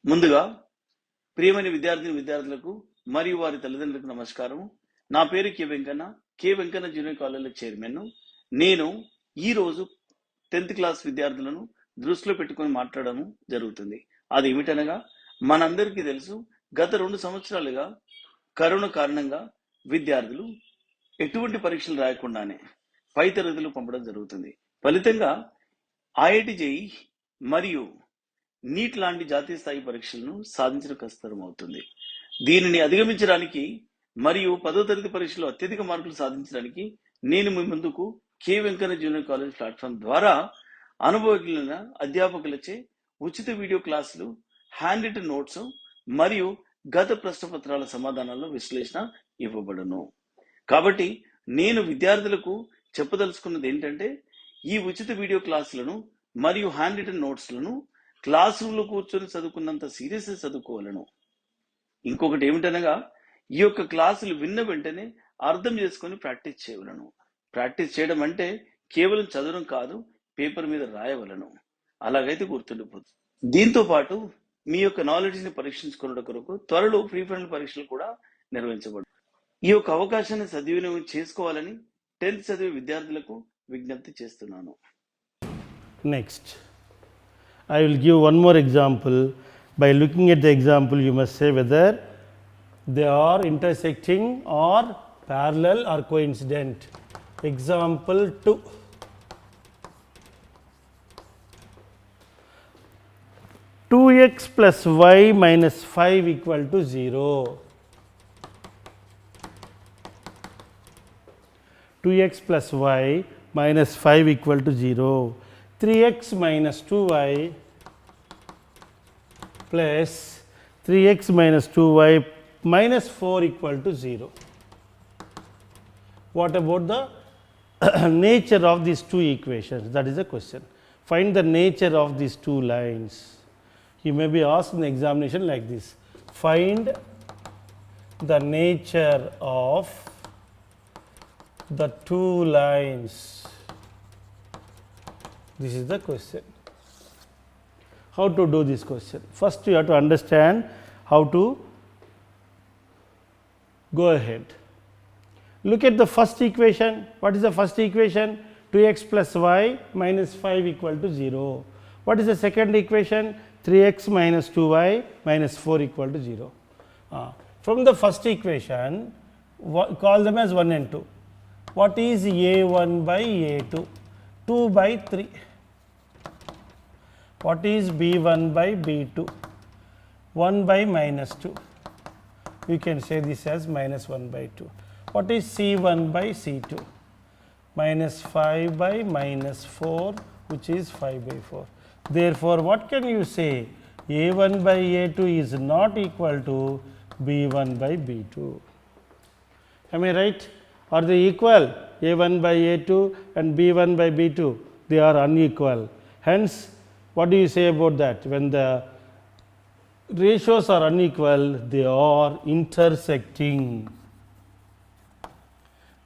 ముందుగా ప్రియమైన విద్యార్థులకు మరియు వారి తల్లిదండ్రులకు నమస్కారం. నా పేరు కె వెంకన్న జూనియర్ కాలేజీలో చైర్మన్. నేను ఈ రోజు 10th క్లాస్ విద్యార్థులను దృష్టిలో పెట్టుకొని మాట్లాడడం జరుగుతుంది. అది ఏమిటనగా, మనందరికీ తెలుసు, గత 2 సంవత్సరాలుగా కరోనా కారణంగా విద్యార్థులు ఎటువంటి పరీక్షలు రాయకుండానే పై తరగతులు పంపడం జరుగుతుంది. ఫలితంగా ఐఐటి జేఈ మరియు నీట్ లాంటి జాతీయ స్థాయి పరీక్షలను సాధించడం కష్టతరం అవుతుంది. దీనిని అధిగమించడానికి మరియు 10వ తరగతి పరీక్షలో అత్యధిక మార్కులు సాధించడానికి నేను మీ ముందుకు K Venkanna junior college platform ద్వారా అనుభవజ్ఞులైన అధ్యాపకులచే ఉచిత వీడియో క్లాసులు, హ్యాండ్ రిటన్ నోట్స్ మరియు గత ప్రశ్నపత్రాల సమాధానాల విశ్లేషణ ఇవ్వబడును. కాబట్టి నేను విద్యార్థులకు చెప్పదలుచుకున్నది ఏంటంటే, ఈ ఉచిత వీడియో క్లాసులను మరియు హ్యాండ్ రిటన్ నోట్స్లను క్లాస్ రూమ్లో కూర్చొని చదువుకున్నంత సీరియస్గా చదువుకోవాలను. ఇంకొకటి ఏమిటనగా, ఈ యొక్క క్లాసులు విన్న వెంటనే అర్థం చేసుకొని ప్రాక్టీస్ చేయవలను. ప్రాక్టీస్ చేయడం అంటే కేవలం చదవడం కాదు, పేపర్ మీద రాయవలను. అలాగైతే గుర్తుండిపోతుంది. దీంతో పాటు మీ యొక్క నాలెడ్జ్ని పరీక్షించుకున్న కొరకు త్వరలో ప్రీ ఫైనల్ పరీక్షలు కూడా నిర్వహించబడు. ఈ యొక్క అవకాశాన్ని సద్వినియోగం చేసుకోవాలని 10th చదివే విద్యార్థులకు విజ్ఞప్తి చేస్తున్నాను. Next, I will give one more example. By looking at the example, you must say whether they are intersecting or parallel or coincident. Example 2. Two x plus y minus 5 equal to 0. 2x plus y minus 5 equal to 0. 3x minus 2y plus 3x minus 2y minus 4 equal to 0. What about the nature of these two equations? That is the question. Find the nature of these two lines. You may be asked in the examination like this. Find the nature of the two lines. This is the question. How to do this question? First, you have to understand how to go ahead. Look at the first equation. What is the first equation? 2x plus y minus 5 equal to 0. What is the second equation? 3x minus 2y minus 4 equal to 0. From the first equation, call them as 1 and 2. What is a1 by a2? 2 by 3. What is b1 by b2? 1 by minus 2. You can say this as minus 1 by 2. What is c1 by c2? Minus 5 by minus 4, which is 5 by 4. Therefore, what can you say? a1 by a2 is not equal to b1 by b2. Am I right? Are they equal? a1 by a2 and b1 by b2, they are unequal. Hence, what do you say about that? When the ratios are unequal, they are intersecting.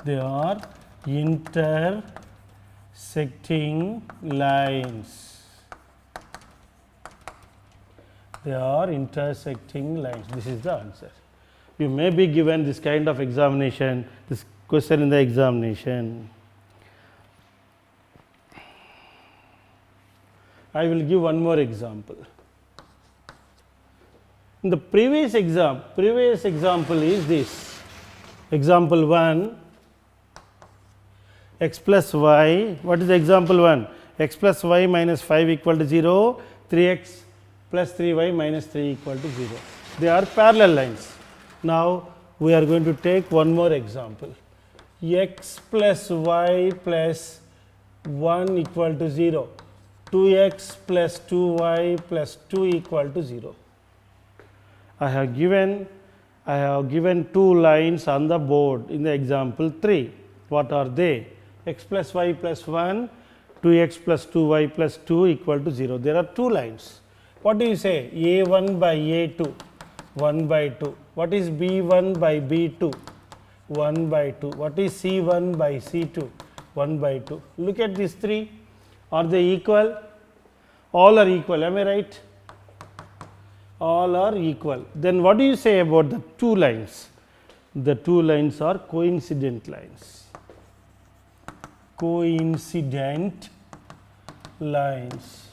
They are intersecting lines. They are intersecting lines. This is the answer. You may be given this kind of examination, this question in the examination. I will give one more example. In the previous example is this. Example 1, x plus y. What is example 1? X plus y minus 5 equal to 0. 3x plus 3y minus 3 equal to 0. They are parallel lines. Now, we are going to take one more example. X plus y plus 1 equal to 0. 2x plus 2y plus 2 equal to 0. I have given two lines on the board in the example 3. What are they? X plus y plus 1, 2x plus 2y plus 2 equal to 0. There are two lines. What do you say? a1 by a2, 1 by 2. What is b1 by b2? 1 by 2. What is c1 by c2? 1 by 2. Look at these three. Are they equal? All are equal. Am I right? all are equal. Then what do you say about the two lines? The two lines are coincident lines. Coincident lines.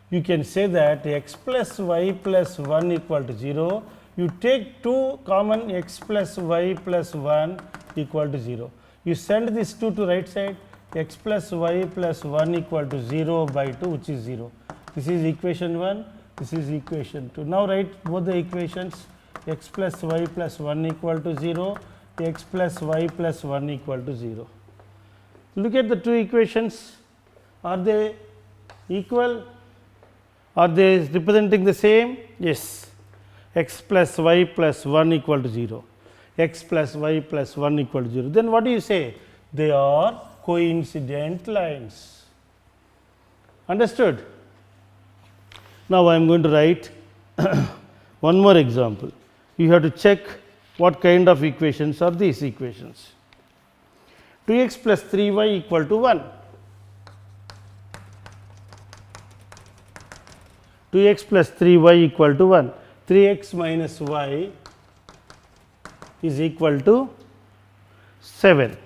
You can say that x plus y plus 1 equal to 0. You take two common x plus y plus 1 equal to 0. You send this 2 to right side, x plus y plus 1 equal to 0 by 2, which is 0. This is equation 1, this is equation 2. Now write both the equations, x plus y plus 1 equal to 0, x plus y plus 1 equal to 0. Look at the two equations. Are they equal? Are they representing the same? Yes. X plus y plus 1 equal to 0. X plus y plus 1 equal to 0. Then what do you say? They are coincident lines. Understood? Now I am going to write one more example. You have to check what kind of equations are these equations. 2x plus 3y equal to 1. 2x plus 3y equal to 1. 3x minus y is equal to 7.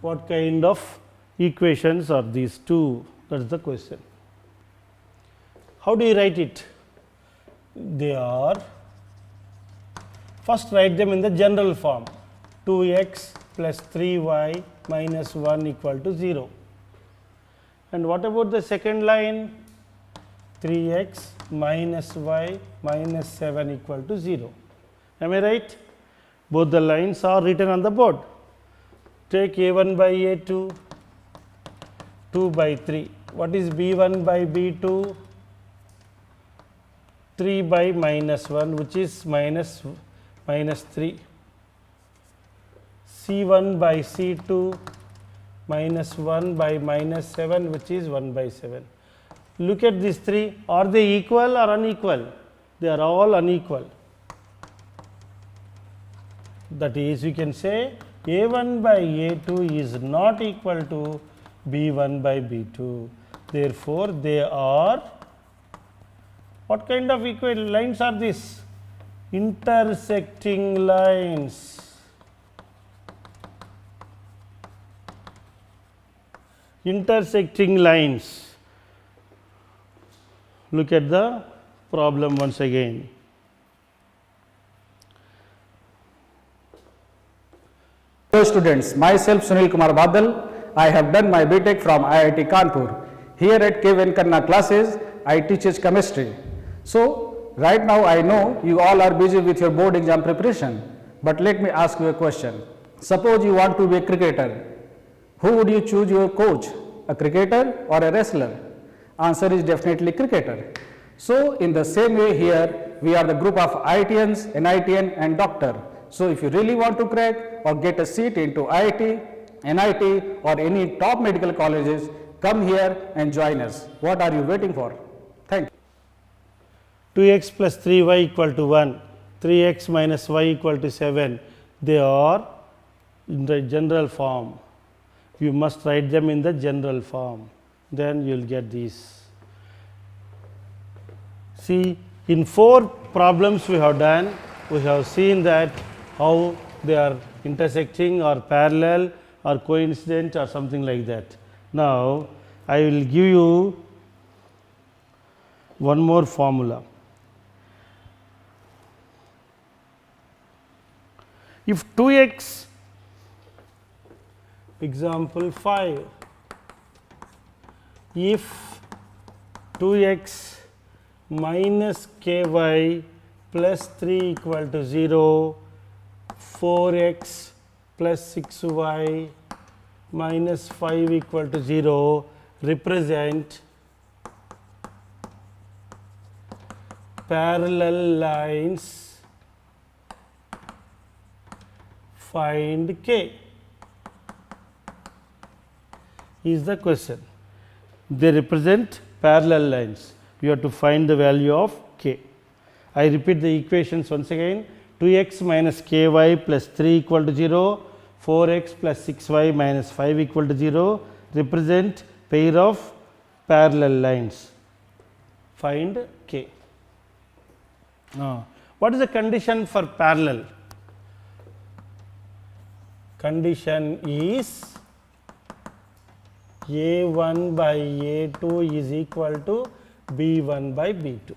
What kind of equations are these two? That is the question. How do you write it? They are, first write them in the general form. 2x plus 3y minus 1 equal to 0. And what about the second line? 3x minus y minus 7 equal to 0. Am I right? Both the lines are written on the board. Take a1 by a2, 2 by 3. What is b1 by b2? 3 by minus 1, which is minus 3. c1 by c2 minus 1 by minus 7, which is 1 by 7. Look at these three. Are they equal or unequal? They are all unequal. That is, you can say a1 by a2 is not equal to b1 by b2. Therefore, they are, what kind of lines are these? Intersecting lines. Intersecting lines. Look at the problem once again. Hello students, myself Sunil Kumar Badal. I have done my BTech from IIT Kanpur. Here at K. Venkanna classes, I teach chemistry. So, right now I know you all are busy with your board exam preparation. But let me ask you a question. Suppose you want to be a cricketer. Who would you choose your coach? A cricketer or a wrestler? Answer is definitely cricketer. So, in the same way here, we are the group of IITians, NITian and doctor. So, if you really want to crack or get a seat into IIT, NIT or any top medical colleges, come here and join us. What are you waiting for? Thank you. 2x plus 3y equal to 1, 3x minus y equal to 7. They are in the general form. You must write them in the general form. Then you will get these. See, in 4 problems we have done, we have seen that how they are intersecting or parallel or coincident or something like that. Now, I will give you one more formula. If 2x, example 5, if 2x minus ky plus 3 equal to 0, 4x plus 6y minus 5 equal to 0 represent parallel lines, find k is the question. They represent parallel lines. You have to find the value of k. I repeat the equations once again. 2x minus ky plus 3 equal to 0, 4x plus 6y minus 5 equal to 0 represent pair of parallel lines. Find k. What is the condition for parallel? Condition is A1 by A2 is equal to B1 by B2.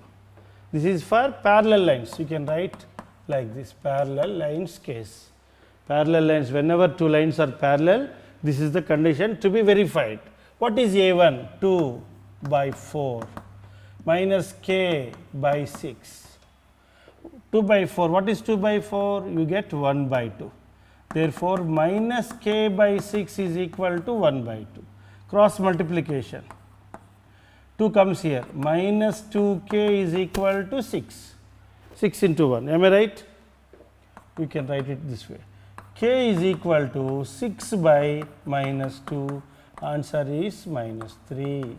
This is for parallel lines. You can write like this, parallel lines case. Parallel lines, whenever two lines are parallel, this is the condition to be verified. What is A1? 2 by 4 minus K by 6. 2 by 4, what is 2 by 4? You get 1 by 2. Therefore, minus K by 6 is equal to 1 by 2. Cross multiplication. 2 comes here, minus 2K is equal to 6. 6 into 1, am I right? You can write it this way. K is equal to 6 by minus 2, answer is minus 3.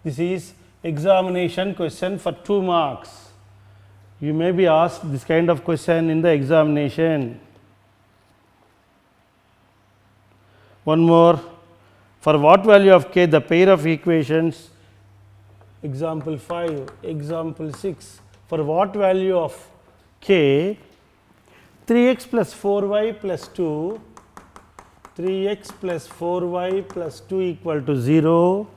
This is examination question for 2 marks. You may be asked this kind of question in the examination. One more. For what value of K the pair of equations, example 5, example 6, for what value of K 3x plus 4y plus 2, 3x plus 4y plus 2 equal to 0,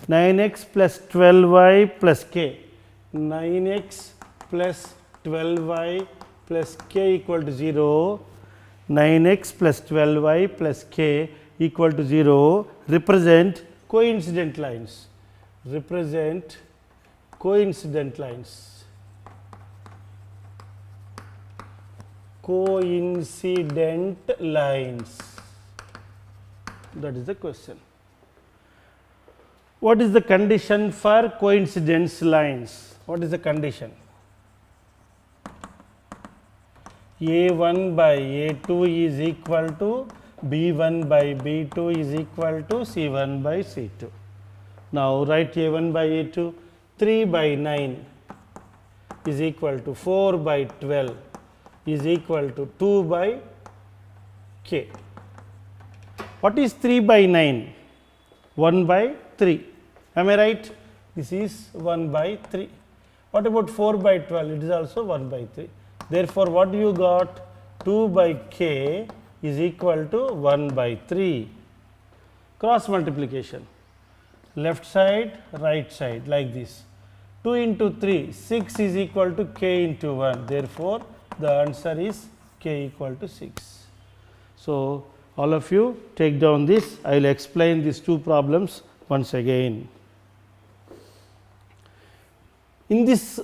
9x plus 12y plus K, 9x plus 12y plus K equal to 0, 9x plus 12y plus K equal to 0 represent coincident lines. Represent coincident lines. Coincident lines. That is the question. What is the condition for coincidence lines? What is the condition? A1 by A2 is equal to B1 by B2 is equal to C1 by C2. Now write A1 by A2, 3 by 9 is equal to 4 by 12 is equal to 2 by K. What is 3 by 9? 1 by 3. Am I right? This is 1 by 3. What about 4 by 12? It is also 1 by 3. Therefore, what you got? 2 by K is equal to 1 by 3. Cross multiplication. Left side, right side, like this. 2 into 3, 6 is equal to K into 1. Therefore, the answer is K equal to 6. So, all of you take down this. I will explain these two problems once again. In this,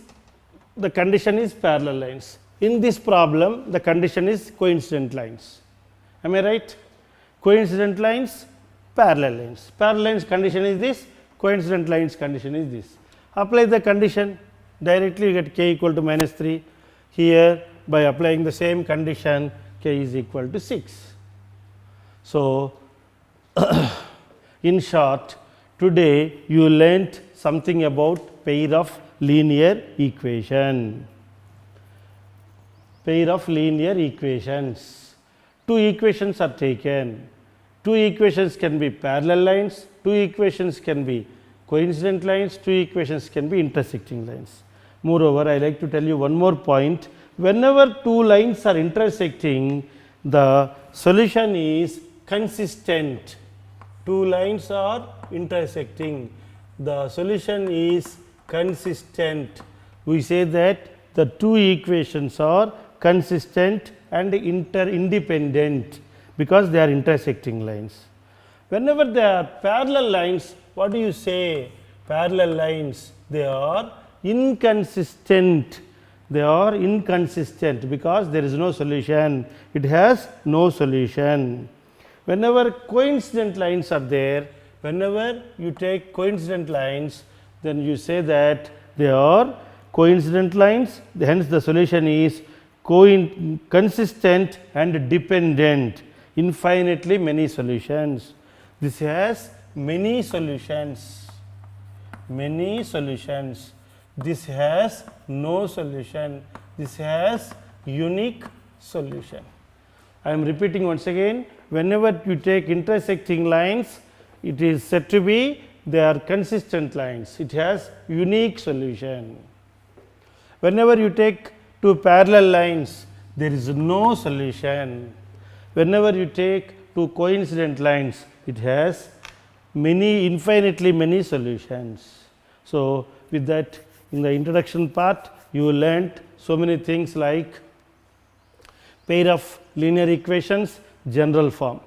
the condition is parallel lines. In this problem, the condition is coincident lines. Am I right? Coincident lines, parallel lines. Parallel lines condition is this, coincident lines condition is this. Apply the condition, directly you get K equal to minus 3. Here, by applying the same condition, K is equal to 6. So, in short, today you learnt something about pair of linear equation. Pair of linear equations. Two equations are taken. Two equations can be parallel lines, two equations can be coincident lines, two equations can be intersecting lines. Moreover, I like to tell you one more point. Whenever two lines are intersecting, the solution is consistent. Two lines are intersecting, the solution is consistent. We say that the two equations are consistent and independent because they are intersecting lines. Whenever they are parallel lines, what do you say? Parallel lines, they are inconsistent. They are inconsistent because there is no solution. It has no solution. Whenever coincident lines are there, whenever you take coincident lines, then you say that they are coincident lines, hence the solution is consistent and dependent. Infinitely many solutions. This has many solutions. Many solutions. This has no solution. This has unique solution. I am repeating once again, whenever you take intersecting lines, it is said to be they are consistent lines. It has unique solution. Whenever you take two parallel lines, there is no solution. Whenever you take two coincident lines, it has infinitely many solutions. So, with that, in the introduction part, you learnt so many things like pair of linear equations, general form,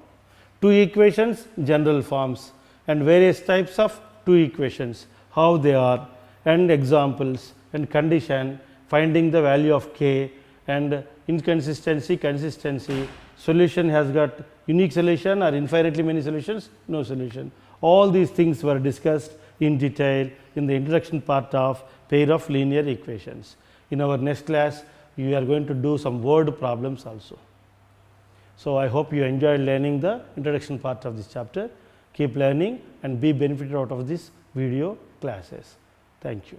two equations, general forms, and various types of two equations, how they are, and examples and condition, finding the value of k, and inconsistency, consistency, solution has got unique solution or infinitely many solutions, no solution. All these things were discussed in detail in the introduction part of pair of linear equations. In our next class, we are going to do some word problems also. So, I hope you enjoyed learning the introduction part of this chapter. Keep learning and be benefited out of these video classes. Thank you.